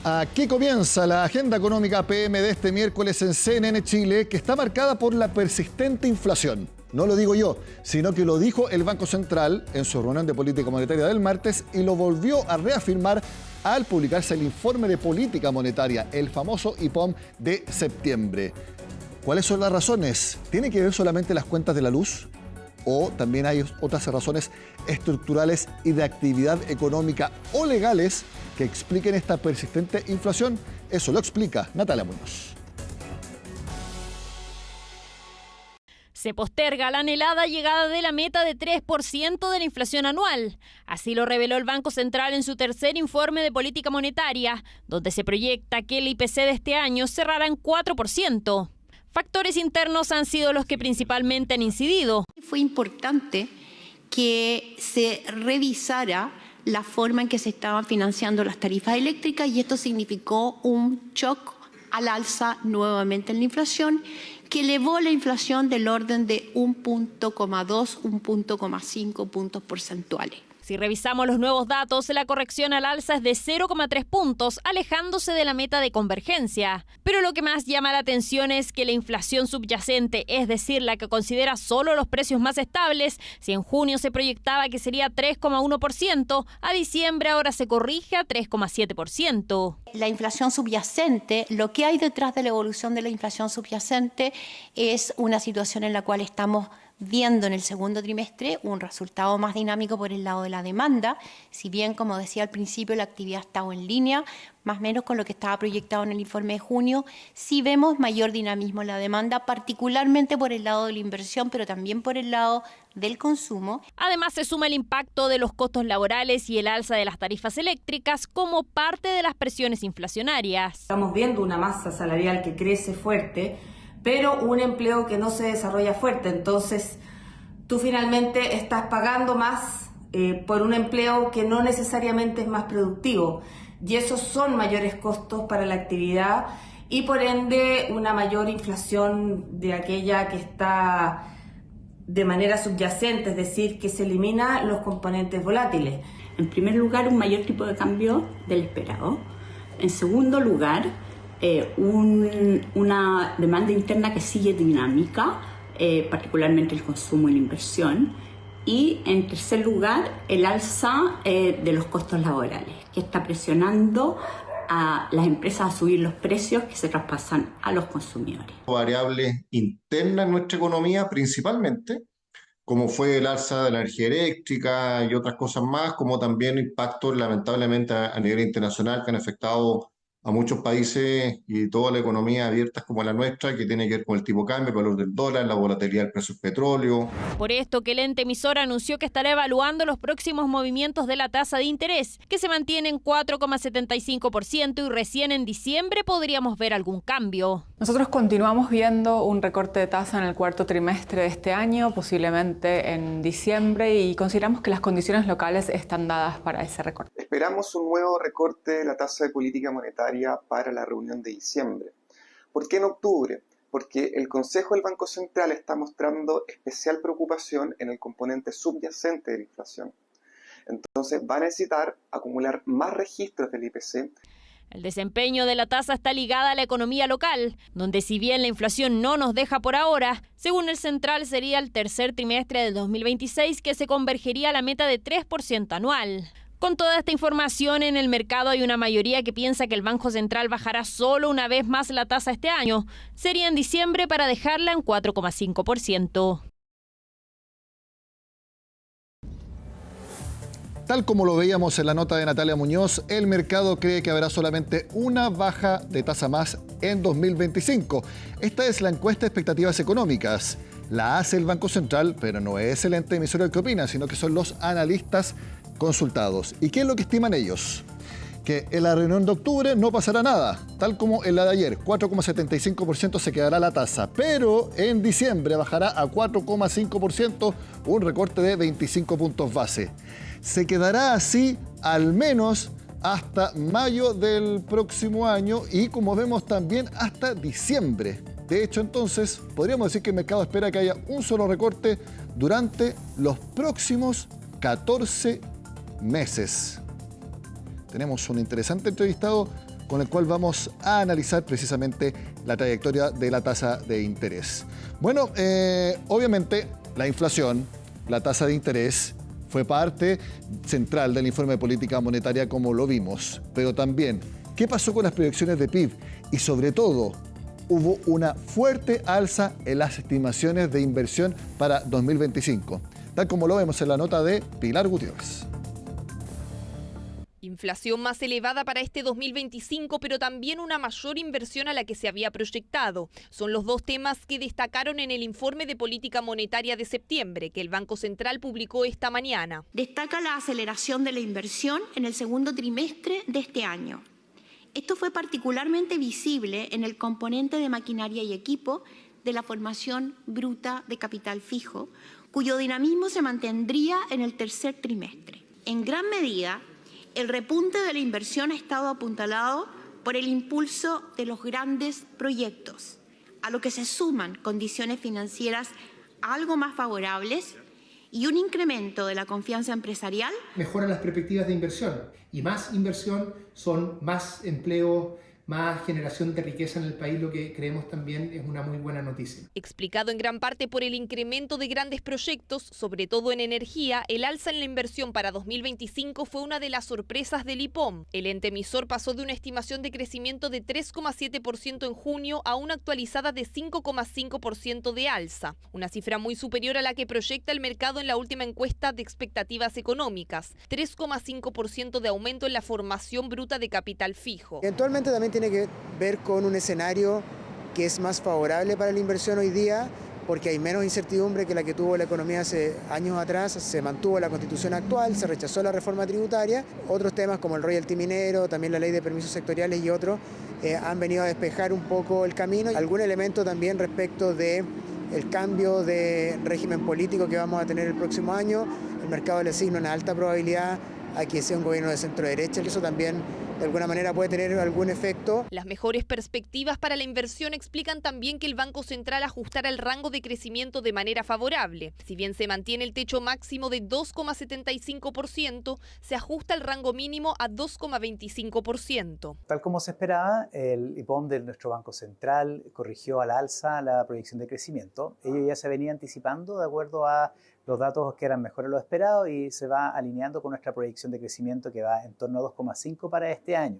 Aquí comienza la agenda económica PM de este miércoles en CNN Chile, que está marcada por la persistente inflación. No lo digo yo, sino que lo dijo el Banco Central en su reunión de política monetaria del martes y lo volvió a reafirmar al publicarse el informe de política monetaria, el famoso IPOM de septiembre. ¿Cuáles son las razones? ¿Tiene que ver solamente las cuentas de la luz? ¿O también hay otras razones estructurales y de actividad económica o legales que expliquen esta persistente inflación? Eso lo explica Natalia Muñoz. Se posterga la anhelada llegada de la meta de 3% de la inflación anual. Así lo reveló el Banco Central en su tercer informe de política monetaria, donde se proyecta que el IPC de este año cerrará en 4%. Factores internos han sido los que principalmente han incidido. Fue importante que se revisara la forma en que se estaban financiando las tarifas eléctricas y esto significó un shock al alza nuevamente en la inflación que elevó la inflación del orden de 1,2, 1,5 puntos porcentuales. Si revisamos los nuevos datos, la corrección al alza es de 0,3 puntos, alejándose de la meta de convergencia. Pero lo que más llama la atención es que la inflación subyacente, es decir, la que considera solo los precios más estables, si en junio se proyectaba que sería 3,1%, a diciembre ahora se corrige a 3,7%. La inflación subyacente, lo que hay detrás de la evolución de la inflación subyacente es una situación en la cual estamos viendo en el segundo trimestre un resultado más dinámico por el lado de la demanda, si bien, como decía al principio, la actividad ha estado en línea, más o menos con lo que estaba proyectado en el informe de junio, sí vemos mayor dinamismo en la demanda, particularmente por el lado de la inversión, pero también por el lado del consumo. Además, se suma el impacto de los costos laborales y el alza de las tarifas eléctricas como parte de las presiones inflacionarias. Estamos viendo una masa salarial que crece fuerte, pero un empleo que no se desarrolla fuerte. Entonces, tú finalmente estás pagando más por un empleo que no necesariamente es más productivo. Y esos son mayores costos para la actividad y, por ende, una mayor inflación de aquella que está de manera subyacente, es decir, que se elimina los componentes volátiles. En primer lugar, un mayor tipo de cambio del esperado. En segundo lugar, una demanda interna que sigue dinámica, particularmente el consumo y la inversión. Y en tercer lugar, el alza de los costos laborales, que está presionando a las empresas a subir los precios que se traspasan a los consumidores. Variables internas en nuestra economía principalmente, como fue el alza de la energía eléctrica y otras cosas más, como también impactos lamentablemente a nivel internacional que han afectado a muchos países y toda la economía abiertas como la nuestra, que tiene que ver con el tipo de cambio, el valor del dólar, la volatilidad del precio del petróleo. Por esto que el ente emisor anunció que estará evaluando los próximos movimientos de la tasa de interés, que se mantiene en 4,75% y recién en diciembre podríamos ver algún cambio. Nosotros continuamos viendo un recorte de tasa en el cuarto trimestre de este año, posiblemente en diciembre, y consideramos que las condiciones locales están dadas para ese recorte. Esperamos un nuevo recorte de la tasa de política monetaria para la reunión de diciembre. ¿Por qué en octubre? Porque el Consejo del Banco Central está mostrando especial preocupación en el componente subyacente de la inflación. Entonces va a necesitar acumular más registros del IPC. El desempeño de la tasa está ligada a la economía local, donde si bien la inflación no nos deja por ahora, según el Central sería el tercer trimestre del 2026 que se convergería a la meta de 3% anual. Con toda esta información en el mercado hay una mayoría que piensa que el Banco Central bajará solo una vez más la tasa este año. Sería en diciembre para dejarla en 4,5%. Tal como lo veíamos en la nota de Natalia Muñoz, el mercado cree que habrá solamente una baja de tasa más en 2025. Esta es la encuesta de expectativas económicas. La hace el Banco Central, pero no es el ente emisor el que opina, sino que son los analistas consultados. ¿Y qué es lo que estiman ellos? Que en la reunión de octubre no pasará nada, tal como en la de ayer, 4,75% se quedará la tasa, pero en diciembre bajará a 4,5%, un recorte de 25 puntos base. Se quedará así al menos hasta mayo del próximo año y, como vemos, también hasta diciembre. De hecho, entonces, podríamos decir que el mercado espera que haya un solo recorte durante los próximos 14 meses. Tenemos un interesante entrevistado con el cual vamos a analizar precisamente la trayectoria de la tasa de interés. Bueno, obviamente la inflación, la tasa de interés, fue parte central del informe de política monetaria como lo vimos, pero también, ¿qué pasó con las proyecciones de PIB? Y sobre todo, hubo una fuerte alza en las estimaciones de inversión para 2025, tal como lo vemos en la nota de Pilar Gutiérrez. Inflación más elevada para este 2025, pero también una mayor inversión a la que se había proyectado. Son los dos temas que destacaron en el informe de política monetaria de septiembre, que el Banco Central publicó esta mañana. Destaca la aceleración de la inversión en el segundo trimestre de este año. Esto fue particularmente visible en el componente de maquinaria y equipo de la formación bruta de capital fijo, cuyo dinamismo se mantendría en el tercer trimestre. En gran medida, el repunte de la inversión ha estado apuntalado por el impulso de los grandes proyectos, a lo que se suman condiciones financieras algo más favorables y un incremento de la confianza empresarial. Mejoran las perspectivas de inversión, y más inversión son más empleo, más generación de riqueza en el país, lo que creemos también es una muy buena noticia. Explicado en gran parte por el incremento de grandes proyectos, sobre todo en energía, el alza en la inversión para 2025 fue una de las sorpresas del IPOM. El ente emisor pasó de una estimación de crecimiento de 3,7% en junio a una actualizada de 5,5% de alza, una cifra muy superior a la que proyecta el mercado en la última encuesta de expectativas económicas, 3,5% de aumento en la formación bruta de capital fijo. Eventualmente también tiene que ver con un escenario que es más favorable para la inversión hoy día, porque hay menos incertidumbre que la que tuvo la economía hace años atrás. Se mantuvo la constitución actual, se rechazó la reforma tributaria. Otros temas como el royalty minero, también la ley de permisos sectoriales y otros han venido a despejar un poco el camino. Algún elemento también respecto de el cambio de régimen político que vamos a tener el próximo año. El mercado le asigna una alta probabilidad a que sea un gobierno de centro derecha, eso también de alguna manera puede tener algún efecto. Las mejores perspectivas para la inversión explican también que el Banco Central ajustará el rango de crecimiento de manera favorable. Si bien se mantiene el techo máximo de 2,75%, se ajusta el rango mínimo a 2,25%. Tal como se esperaba, el IPOM de nuestro Banco Central corrigió al alza la proyección de crecimiento. Ello ya se venía anticipando de acuerdo a los datos que eran mejores de lo esperado y se va alineando con nuestra proyección de crecimiento que va en torno a 2,5 para este año.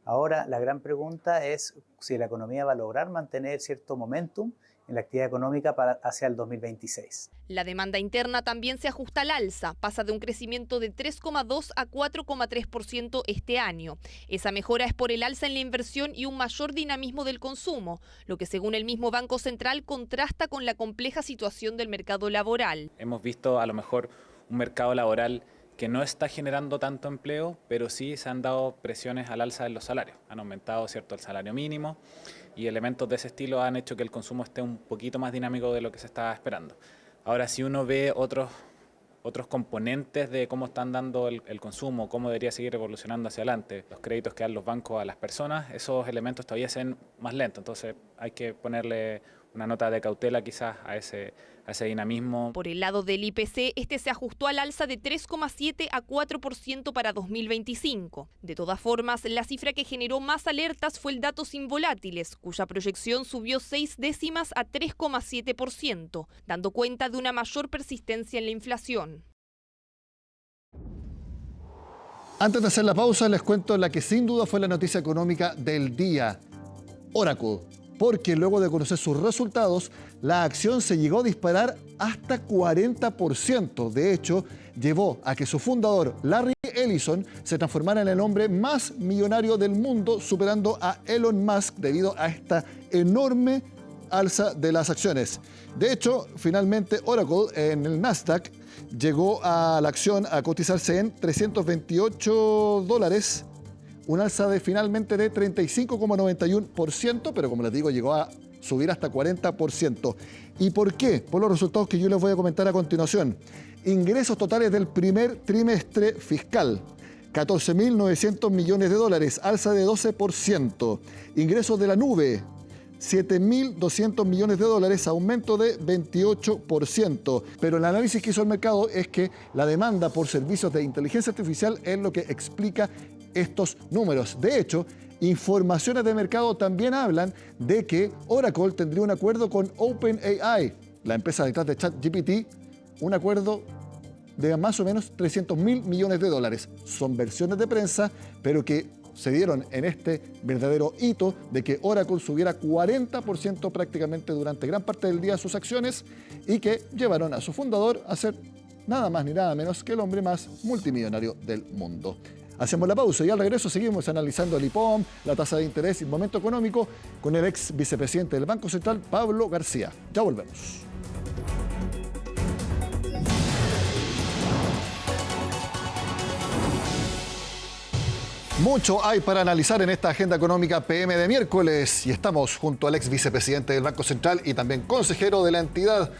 Ahora, la gran pregunta es si la economía va a lograr mantener cierto momentum en la actividad económica hacia el 2026. La demanda interna también se ajusta al alza, pasa de un crecimiento de 3,2 a 4,3% este año. Esa mejora es por el alza en la inversión y un mayor dinamismo del consumo, lo que según el mismo Banco Central contrasta con la compleja situación del mercado laboral. Hemos visto a lo mejor un mercado laboral que no está generando tanto empleo, pero sí se han dado presiones al alza de los salarios. Han aumentado, ¿cierto?, el salario mínimo y elementos de ese estilo han hecho que el consumo esté un poquito más dinámico de lo que se estaba esperando. Ahora, si uno ve otros componentes de cómo están dando el consumo, cómo debería seguir evolucionando hacia adelante, los créditos que dan los bancos a las personas, esos elementos todavía se ven más lentos. Entonces hay que ponerle una nota de cautela quizás a ese dinamismo. Por el lado del IPC, este se ajustó al alza de 3,7 a 4% para 2025. De todas formas, la cifra que generó más alertas fue el dato sin volátiles, cuya proyección subió 6 décimas a 3,7%, dando cuenta de una mayor persistencia en la inflación. Antes de hacer la pausa, les cuento la que sin duda fue la noticia económica del día. Oracle. Porque luego de conocer sus resultados, la acción se llegó a disparar hasta 40%. De hecho, llevó a que su fundador, Larry Ellison, se transformara en el hombre más millonario del mundo, superando a Elon Musk debido a esta enorme alza de las acciones. De hecho, finalmente Oracle en el Nasdaq llegó a la acción a cotizarse en $328, un alza de finalmente de 35,91%, pero como les digo, llegó a subir hasta 40%. ¿Y por qué? Por los resultados que yo les voy a comentar a continuación. Ingresos totales del primer trimestre fiscal, $14.900 millones, alza de 12%. Ingresos de la nube, $7.200 millones, aumento de 28%. Pero el análisis que hizo el mercado es que la demanda por servicios de inteligencia artificial es lo que explica estos números. De hecho, informaciones de mercado también hablan de que Oracle tendría un acuerdo con OpenAI, la empresa detrás de ChatGPT, un acuerdo de más o menos 300.000 millones de dólares. Son versiones de prensa, pero que se dieron en este verdadero hito de que Oracle subiera 40% prácticamente durante gran parte del día sus acciones y que llevaron a su fundador a ser nada más ni nada menos que el hombre más multimillonario del mundo. Hacemos la pausa y al regreso seguimos analizando el IPOM, la tasa de interés y el momento económico con el ex vicepresidente del Banco Central, Pablo García. Ya volvemos. Mucho hay para analizar en esta agenda económica PM de miércoles y estamos junto al ex vicepresidente del Banco Central y también consejero de la entidad,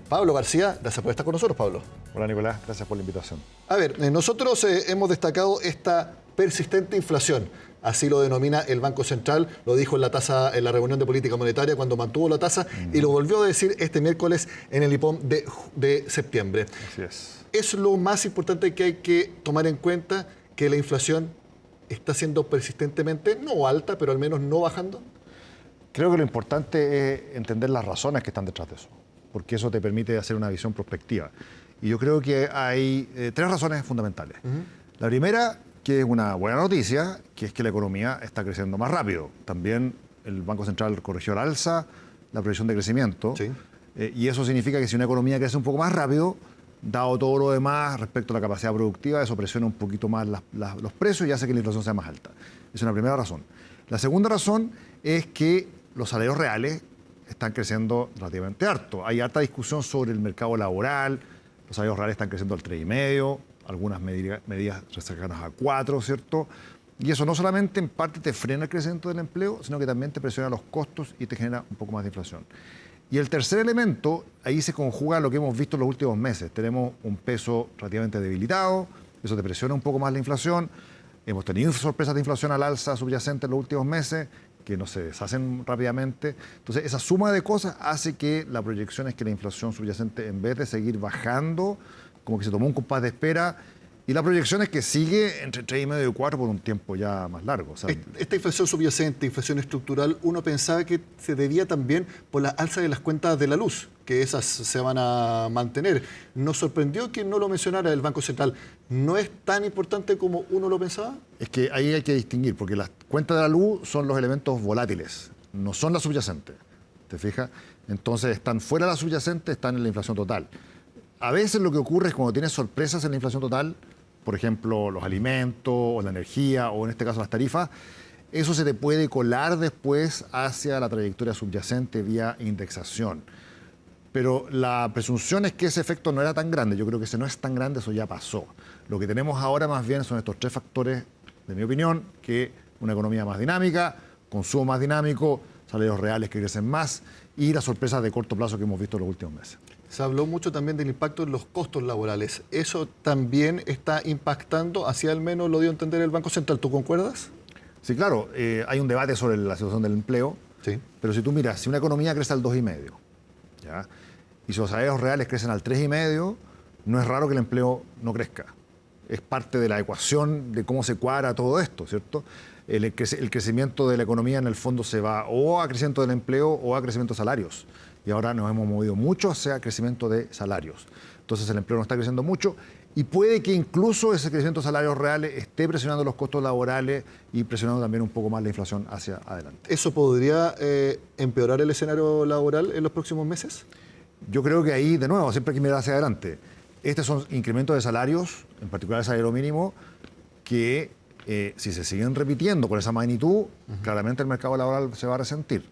Pablo García. Gracias por estar con nosotros, Pablo. Hola, Nicolás. Gracias por la invitación. A ver, nosotros hemos destacado esta persistente inflación. Así lo denomina el Banco Central, lo dijo en la reunión de política monetaria cuando mantuvo la tasa y lo volvió a decir este miércoles en el IPOM de septiembre. Así es. ¿Es lo más importante que hay que tomar en cuenta que la inflación está siendo persistentemente, no alta, pero al menos no bajando? Creo que lo importante es entender las razones que están detrás de eso, porque eso te permite hacer una visión prospectiva. Y yo creo que hay tres razones fundamentales. La primera, que es una buena noticia, que es que la economía está creciendo más rápido. También el Banco Central corrigió al alza la previsión de crecimiento. Sí. Y eso significa que si una economía crece un poco más rápido, dado todo lo demás respecto a la capacidad productiva, eso presiona un poquito más los precios y hace que la inflación sea más alta. Esa es una primera razón. La segunda razón es que los salarios reales están creciendo relativamente harto. Hay harta discusión sobre el mercado laboral, los salarios reales están creciendo al 3,5%, algunas medidas cercanas a 4%, ¿cierto? Y eso no solamente en parte te frena el crecimiento del empleo, sino que también te presiona los costos y te genera un poco más de inflación. Y el tercer elemento, ahí se conjuga lo que hemos visto en los últimos meses. Tenemos un peso relativamente debilitado, eso te presiona un poco más la inflación. Hemos tenido sorpresas de inflación al alza subyacente en los últimos meses, que no se deshacen rápidamente. Entonces, esa suma de cosas hace que la proyección es que la inflación subyacente, en vez de seguir bajando, como que se tomó un compás de espera, y la proyección es que sigue entre 3,5 y 4 por un tiempo ya más largo. O sea, esta inflación subyacente, inflación estructural, uno pensaba que se debía también por la alza de las cuentas de la luz, que esas se van a mantener. Nos sorprendió que no lo mencionara el Banco Central. ¿No es tan importante como uno lo pensaba? Es que ahí hay que distinguir, porque las cuentas de la luz son los elementos volátiles, no son las subyacentes. ¿Te fijas? Entonces están fuera de la subyacente, están en la inflación total. A veces lo que ocurre es cuando tienes sorpresas en la inflación total, por ejemplo, los alimentos o la energía o en este caso las tarifas, eso se te puede colar después hacia la trayectoria subyacente vía indexación. Pero la presunción es que ese efecto no era tan grande. Yo creo que ese no es tan grande, eso ya pasó. Lo que tenemos ahora más bien son estos tres factores, de mi opinión, que una economía más dinámica, consumo más dinámico, salarios reales que crecen más y las sorpresas de corto plazo que hemos visto en los últimos meses. Se habló mucho también del impacto en los costos laborales. ¿Eso también está impactando? Así al menos lo dio a entender el Banco Central. ¿Tú concuerdas? Sí, claro. Hay un debate sobre la situación del empleo. Sí. Pero si tú miras, si una economía crece al 2,5%, ¿ya? Y si los salarios reales crecen al 3,5%, no es raro que el empleo no crezca. Es parte de la ecuación de cómo se cuadra todo esto, ¿cierto? El crecimiento de la economía en el fondo se va o a crecimiento del empleo o a crecimiento de salarios. Y ahora nos hemos movido mucho hacia crecimiento de salarios. Entonces el empleo no está creciendo mucho y puede que incluso ese crecimiento de salarios reales esté presionando los costos laborales y presionando también un poco más la inflación hacia adelante. ¿Eso podría empeorar el escenario laboral en los próximos meses? Yo creo que ahí, de nuevo, siempre hay que mirar hacia adelante. Estos son incrementos de salarios, en particular el salario mínimo, que si se siguen repitiendo con esa magnitud, claramente el mercado laboral se va a resentir.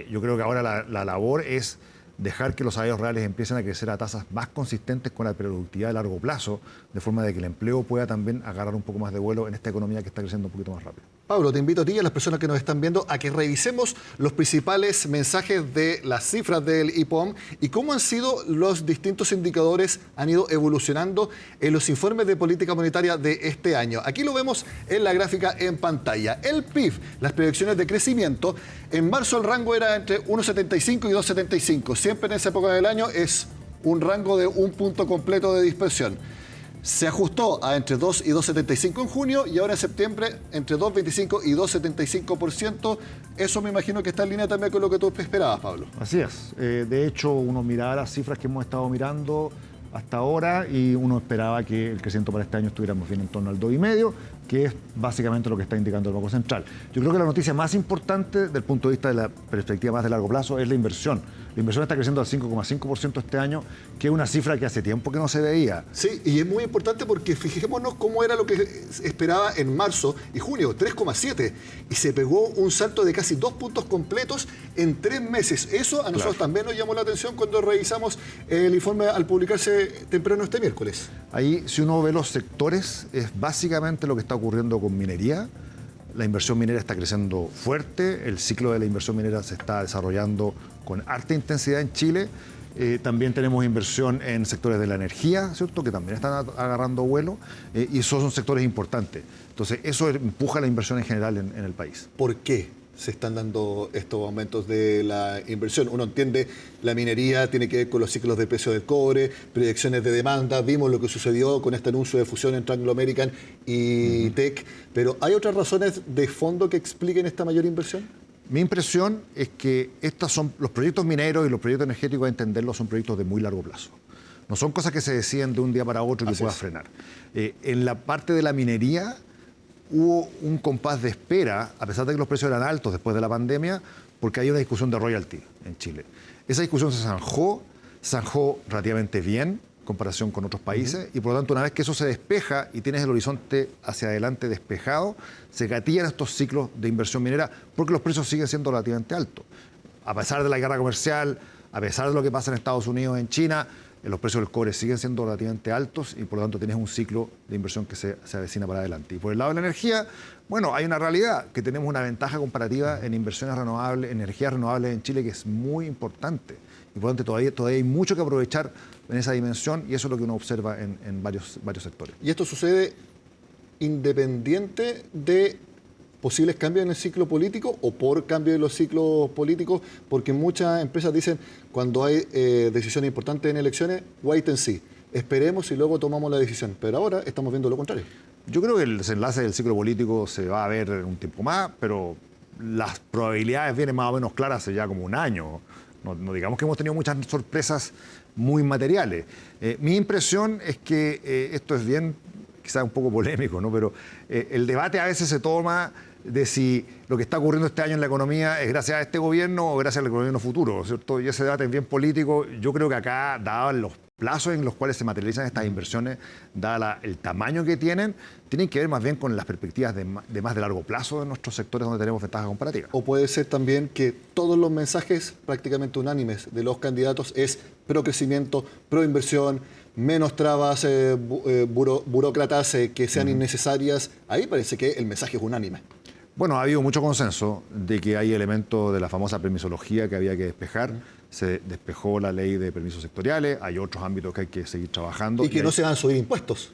Yo creo que ahora la labor es dejar que los salarios reales empiecen a crecer a tasas más consistentes con la productividad de largo plazo, de forma de que el empleo pueda también agarrar un poco más de vuelo en esta economía que está creciendo un poquito más rápido. Pablo, te invito a ti y a las personas que nos están viendo a que revisemos los principales mensajes de las cifras del IPOM y cómo han sido los distintos indicadores, han ido evolucionando en los informes de política monetaria de este año. Aquí lo vemos en la gráfica en pantalla. El PIB, las proyecciones de crecimiento, en marzo el rango era entre 1,75 y 2,75. Siempre en esa época del año es un rango de un punto completo de dispersión. Se ajustó a entre 2 y 2,75 en junio y ahora en septiembre entre 2,25 y 2,75%. Eso me imagino que está en línea también con lo que tú esperabas, Pablo. Así es. De hecho, uno miraba las cifras que hemos estado mirando hasta ahora y uno esperaba que el crecimiento para este año estuviéramos bien en torno al 2,5%, que es básicamente lo que está indicando el Banco Central. Yo creo que la noticia más importante desde el punto de vista de la perspectiva más de largo plazo es la inversión. La inversión está creciendo al 5,5% este año, que es una cifra que hace tiempo que no se veía. Sí, y es muy importante porque fijémonos cómo era lo que esperaba en marzo y junio, 3,7%, y se pegó un salto de casi 2 puntos completos en 3 meses. Eso a nosotros también nos llamó la atención cuando revisamos el informe al publicarse temprano este miércoles. Ahí, si uno ve los sectores, es básicamente lo que está ocurriendo con minería. La inversión minera está creciendo fuerte, el ciclo de la inversión minera se está desarrollando con harta intensidad en Chile. También tenemos inversión en sectores de la energía, ¿cierto?, que también están agarrando vuelo, y esos son sectores importantes. Entonces, eso empuja la inversión en general en el país. ¿Por qué se están dando estos aumentos de la inversión? Uno entiende, la minería tiene que ver con los ciclos de precio del cobre, proyecciones de demanda, vimos lo que sucedió con este anuncio de fusión entre Anglo American y Teck, pero ¿hay otras razones de fondo que expliquen esta mayor inversión? Mi impresión es que estos son los proyectos mineros y los proyectos energéticos, a entenderlos, son proyectos de muy largo plazo. No son cosas que se deciden de un día para otro y que puedas frenar. En la parte de la minería hubo un compás de espera, a pesar de que los precios eran altos después de la pandemia, porque hay una discusión de royalty en Chile. Esa discusión se zanjó relativamente bien en comparación con otros países, y por lo tanto, una vez que eso se despeja y tienes el horizonte hacia adelante despejado, se gatillan estos ciclos de inversión minera porque los precios siguen siendo relativamente altos. A pesar de la guerra comercial, a pesar de lo que pasa en Estados Unidos, en China, los precios del cobre siguen siendo relativamente altos y por lo tanto tienes un ciclo de inversión que se avecina para adelante. Y por el lado de la energía, bueno, hay una realidad, que tenemos una ventaja comparativa en inversiones renovables, energías renovables en Chile, que es muy importante. Y por lo tanto todavía hay mucho que aprovechar en esa dimensión, y eso es lo que uno observa en varios sectores. Y esto sucede independiente de posibles cambios en el ciclo político o por cambio de los ciclos políticos, porque muchas empresas dicen, cuando hay decisiones importantes en elecciones, wait and see, esperemos y luego tomamos la decisión. Pero ahora estamos viendo lo contrario. Yo creo que el desenlace del ciclo político se va a ver en un tiempo más, pero las probabilidades vienen más o menos claras hace ya como un año. No digamos que hemos tenido muchas sorpresas muy materiales. Mi impresión es que esto es bien, quizás un poco polémico, ¿no?, pero el debate a veces se toma de si lo que está ocurriendo este año en la economía es gracias a este gobierno o gracias al gobierno futuro, ¿cierto? Y ese debate es bien político. Yo creo que acá, dados los plazos en los cuales se materializan estas inversiones, dado el tamaño que tienen que ver más bien con las perspectivas de más de largo plazo de nuestros sectores donde tenemos ventajas comparativas. O puede ser también que todos los mensajes prácticamente unánimes de los candidatos es pro crecimiento, pro inversión, menos trabas burócratas que sean innecesarias. Ahí parece que el mensaje es unánime. Bueno, ha habido mucho consenso de que hay elementos de la famosa permisología que había que despejar. Se despejó la ley de permisos sectoriales, hay otros ámbitos que hay que seguir trabajando. Y que no se van a subir impuestos.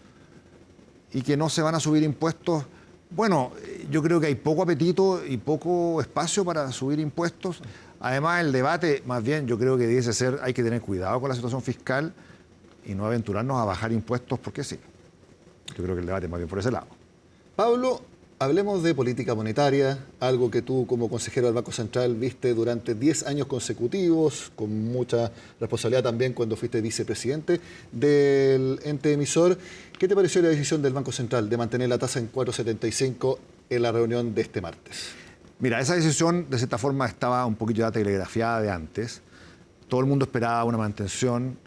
Y que no se van a subir impuestos. Bueno, yo creo que hay poco apetito y poco espacio para subir impuestos. Además, el debate, más bien, yo creo que debe ser, hay que tener cuidado con la situación fiscal y no aventurarnos a bajar impuestos porque sí. Yo creo que el debate es más bien por ese lado. Pablo, hablemos de política monetaria, algo que tú como consejero del Banco Central viste durante 10 años consecutivos, con mucha responsabilidad también cuando fuiste vicepresidente del ente emisor. ¿Qué te pareció la decisión del Banco Central de mantener la tasa en 4,75 en la reunión de este martes? Mira, esa decisión de cierta forma estaba un poquito ya telegrafiada de antes. Todo el mundo esperaba una mantención.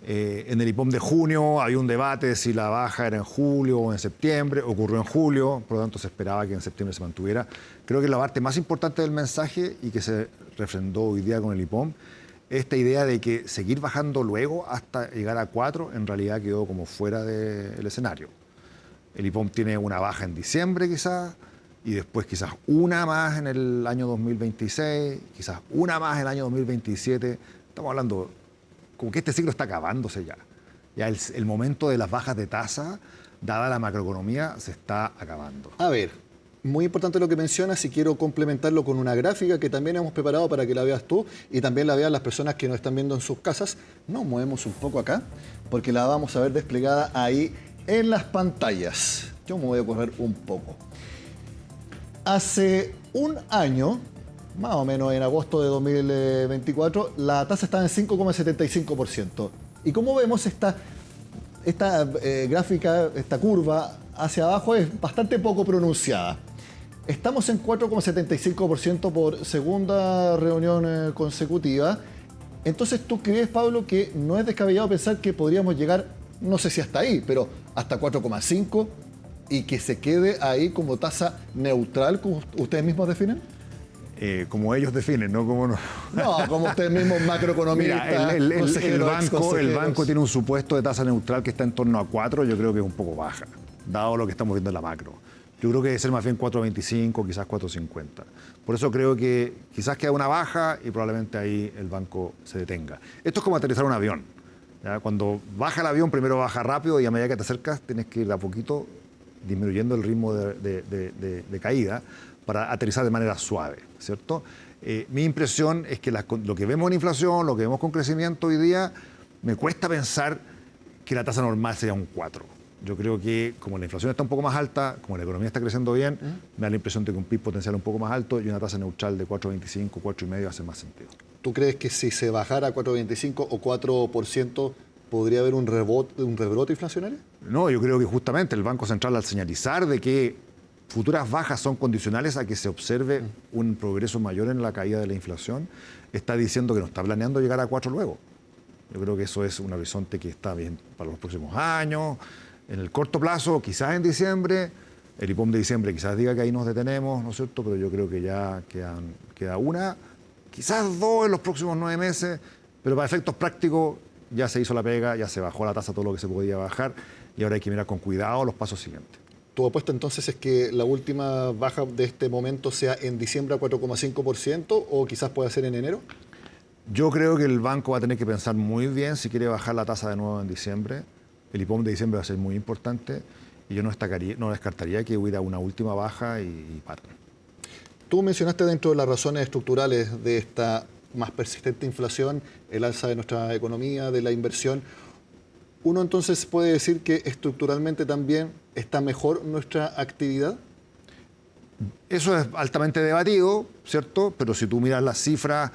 En el IPOM de junio había un debate de si la baja era en julio o en septiembre. Ocurrió en julio, por lo tanto se esperaba que en septiembre se mantuviera. Creo que la parte más importante del mensaje y que se refrendó hoy día con el IPOM, esta idea de que seguir bajando luego hasta llegar a 4 en realidad quedó como fuera del escenario. El IPOM tiene una baja en diciembre quizás, y después quizás una más en el año 2026, quizás una más en el año 2027. Estamos hablando como que este ciclo está acabándose ya. Ya el momento de las bajas de tasa, dada la macroeconomía, se está acabando. A ver, muy importante lo que mencionas y quiero complementarlo con una gráfica que también hemos preparado para que la veas tú y también la vean las personas que nos están viendo en sus casas. Nos movemos un poco acá porque la vamos a ver desplegada ahí en las pantallas. Yo me voy a correr un poco. Hace un año, más o menos en agosto de 2024, la tasa estaba en 5,75%. Y como vemos, esta gráfica, esta curva hacia abajo es bastante poco pronunciada. Estamos en 4,75% por segunda reunión consecutiva. Entonces, ¿tú crees, Pablo, que no es descabellado pensar que podríamos llegar, no sé si hasta ahí, pero hasta 4,5% y que se quede ahí como tasa neutral, como ustedes mismos definen? Como ellos definen, no como no. No, como ustedes mismos macroeconomistas. Mira, el banco tiene un supuesto de tasa neutral que está en torno a 4, yo creo que es un poco baja, dado lo que estamos viendo en la macro. Yo creo que debe ser más bien 4,25, quizás 4,50. Por eso creo que quizás queda una baja y probablemente ahí el banco se detenga. Esto es como aterrizar un avión. ¿Ya? Cuando baja el avión, primero baja rápido y a medida que te acercas tienes que ir de a poquito disminuyendo el ritmo de caída para aterrizar de manera suave, ¿cierto? Mi impresión es que lo que vemos en inflación, lo que vemos con crecimiento hoy día, me cuesta pensar que la tasa normal sería un 4. Yo creo que como la inflación está un poco más alta, como la economía está creciendo bien, me da la impresión de que un PIB potencial un poco más alto y una tasa neutral de 4,25, 4,5 hace más sentido. ¿Tú crees que si se bajara a 4,25 o 4% podría haber un rebrote inflacionario? No, yo creo que justamente el Banco Central, al señalizar de que futuras bajas son condicionales a que se observe un progreso mayor en la caída de la inflación, está diciendo que no está planeando llegar a 4 luego. Yo creo que eso es un horizonte que está bien para los próximos años. En el corto plazo, quizás en diciembre, el IPOM de diciembre quizás diga que ahí nos detenemos, ¿no es cierto? Pero yo creo que ya queda una, quizás 2 en los próximos 9 meses, pero para efectos prácticos ya se hizo la pega, ya se bajó la tasa todo lo que se podía bajar y ahora hay que mirar con cuidado los pasos siguientes. ¿Tu apuesta entonces es que la última baja de este momento sea en diciembre a 4,5% o quizás pueda ser en enero? Yo creo que el banco va a tener que pensar muy bien si quiere bajar la tasa de nuevo en diciembre. El IPOM de diciembre va a ser muy importante y yo no descartaría que hubiera una última baja y parar. Tú mencionaste dentro de las razones estructurales de esta más persistente inflación, el alza de nuestra economía, de la inversión. ¿Uno entonces puede decir que estructuralmente también está mejor nuestra actividad? Eso es altamente debatido, ¿cierto? Pero si tú miras las cifras,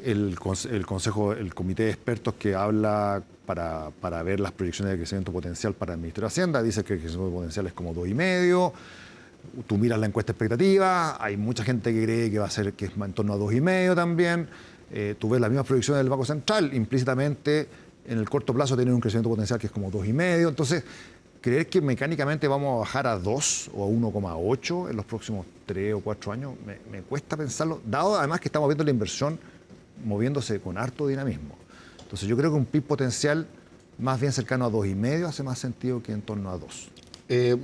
el comité de expertos que habla para ver las proyecciones de crecimiento potencial para el Ministerio de Hacienda, dice que el crecimiento potencial es como 2,5. Tú miras la encuesta expectativa, hay mucha gente que cree que va a ser que es en torno a 2,5 también. Tú ves las mismas proyecciones del Banco Central, implícitamente en el corto plazo tienen un crecimiento potencial que es como 2,5. Entonces, creer que mecánicamente vamos a bajar a 2 o a 1,8 en los próximos 3 o 4 años, me cuesta pensarlo, dado además que estamos viendo la inversión moviéndose con harto dinamismo. Entonces yo creo que un PIB potencial más bien cercano a 2,5 hace más sentido que en torno a 2.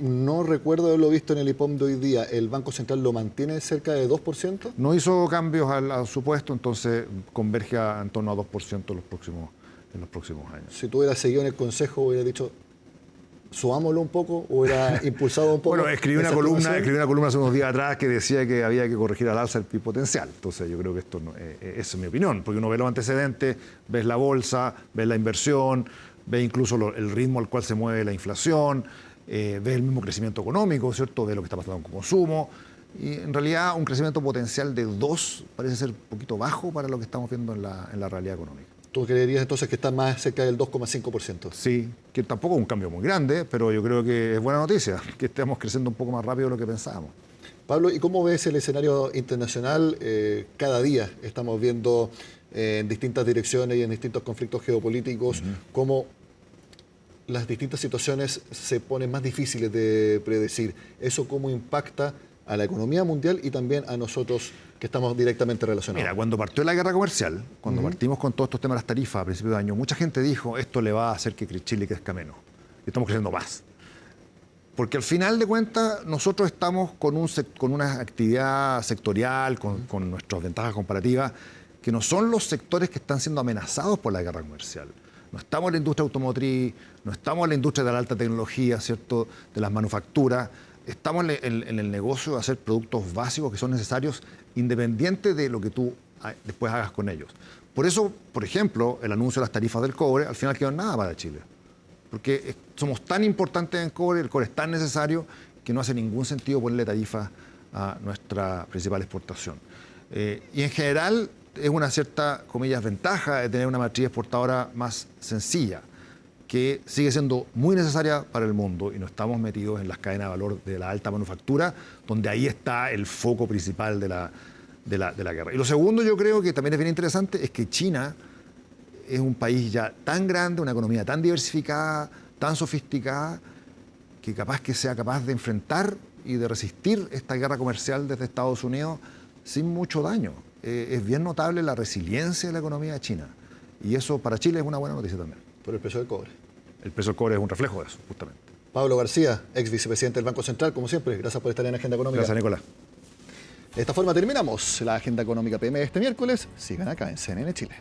No recuerdo haberlo visto en el IPOM de hoy día. ¿El Banco Central lo mantiene cerca de 2%? No hizo cambios al supuesto, entonces converge en torno a 2% en los próximos años. Si tú hubieras seguido en el Consejo, hubiera dicho, subámoslo un poco, hubiera impulsado un poco. Bueno, escribí una columna hace unos días atrás que decía que había que corregir al alza el PIB potencial. Entonces yo creo que esto esa es mi opinión, porque uno ve los antecedentes, ves la bolsa, ves la inversión, ves incluso el ritmo al cual se mueve la inflación, ves el mismo crecimiento económico, ¿cierto?, de lo que está pasando con consumo. Y en realidad un crecimiento potencial de 2 parece ser un poquito bajo para lo que estamos viendo en la realidad económica. ¿Tú creerías entonces que está más cerca del 2,5%? Sí, que tampoco es un cambio muy grande, pero yo creo que es buena noticia que estemos creciendo un poco más rápido de lo que pensábamos. Pablo, ¿y cómo ves el escenario internacional? Cada día estamos viendo en distintas direcciones y en distintos conflictos geopolíticos cómo las distintas situaciones se ponen más difíciles de predecir. ¿Eso cómo impacta a la economía mundial y también a nosotros que estamos directamente relacionados? Mira, cuando partió la guerra comercial, cuando partimos con todos estos temas de las tarifas a principios de año, mucha gente dijo, esto le va a hacer que Chile crezca menos. Y estamos creciendo más. Porque al final de cuentas, nosotros estamos con una actividad sectorial, con nuestras ventajas comparativas, que no son los sectores que están siendo amenazados por la guerra comercial. No estamos en la industria automotriz, no estamos en la industria de la alta tecnología, ¿cierto?, de las manufacturas. Estamos en el negocio de hacer productos básicos que son necesarios independiente de lo que tú después hagas con ellos. Por eso, por ejemplo, el anuncio de las tarifas del cobre al final quedó en nada para Chile. porque somos tan importantes en cobre, el cobre es tan necesario que no hace ningún sentido ponerle tarifas a nuestra principal exportación. Y en general es una cierta, comillas, ventaja de tener una matriz exportadora más sencilla, que sigue siendo muy necesaria para el mundo y no estamos metidos en las cadenas de valor de la alta manufactura, donde ahí está el foco principal de la guerra. Y lo segundo, yo creo que también es bien interesante, es que China es un país ya tan grande, una economía tan diversificada, tan sofisticada, que sea capaz de enfrentar y de resistir esta guerra comercial desde Estados Unidos sin mucho daño. Es bien notable la resiliencia de la economía de China. Y eso para Chile es una buena noticia también. Por el precio del cobre. El precio del cobre es un reflejo de eso, justamente. Pablo García, ex vicepresidente del Banco Central, como siempre, gracias por estar en Agenda Económica. Gracias, Nicolás. De esta forma terminamos la Agenda Económica PM de este miércoles. Sigan acá en CNN Chile.